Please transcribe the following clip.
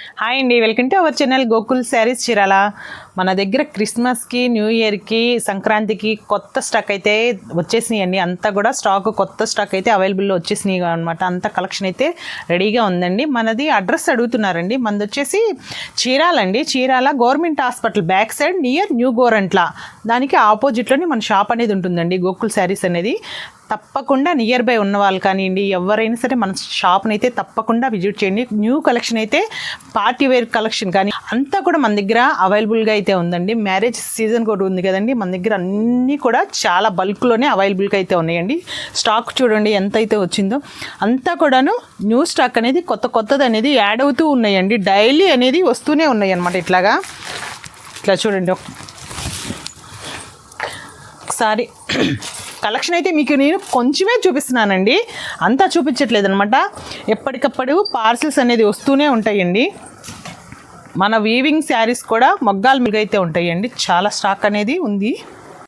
Hi అండి, welcome to our channel Gokul saris Chirala. మన దగ్గర క్రిస్మస్కి, న్యూ ఇయర్కి, సంక్రాంతికి కొత్త స్టాక్ అయితే వచ్చేసినాయి అండి. అంతా కూడా కొత్త స్టాక్ అయితే అవైలబుల్లో వచ్చేసినాయి అనమాట. అంత కలెక్షన్ అయితే రెడీగా ఉందండి. మనది అడ్రస్ అడుగుతున్నారండి. మనది వచ్చేసి చీరాల అండి. Chirala government hospital back side near new Gorantla, దానికి ఆపోజిట్లోనే మన షాప్ అనేది ఉంటుందండి. గోకుల్ శారీస్ అనేది తప్పకుండా నియర్ బై ఉన్న వాళ్ళు కానివ్వండి, ఎవరైనా సరే మన షాప్ని అయితే తప్పకుండా విజిట్ చేయండి. న్యూ కలెక్షన్ అయితే పార్టీ వేర్ కలెక్షన్ కానీ అంతా కూడా మన దగ్గర అవైలబుల్గా అయితే ఉందండి. మ్యారేజ్ సీజన్ కూడా ఉంది కదండి, మన దగ్గర అన్నీ కూడా చాలా బల్క్లోనే అవైలబుల్గా అయితే ఉన్నాయండి. స్టాక్ చూడండి ఎంత అయితే వచ్చిందో, అంతా కూడాను న్యూ స్టాక్ అనేది కొత్తది అనేది యాడ్ అవుతూ ఉన్నాయండి. డైలీ అనేది వస్తూనే ఉన్నాయి అన్నమాట. ఇట్లా చూడండి ఒకసారి కలెక్షన్ అయితే మీకు నేను కొంచెమే చూపిస్తున్నానండి, అంతా చూపించట్లేదు అనమాట. ఎప్పటికప్పుడు పార్సిల్స్ అనేది వస్తూనే ఉంటాయండి. మన వీవింగ్ శారీస్ కూడా మొగ్గాల మీద అయితే ఉంటాయండి. చాలా స్టాక్ అనేది ఉంది.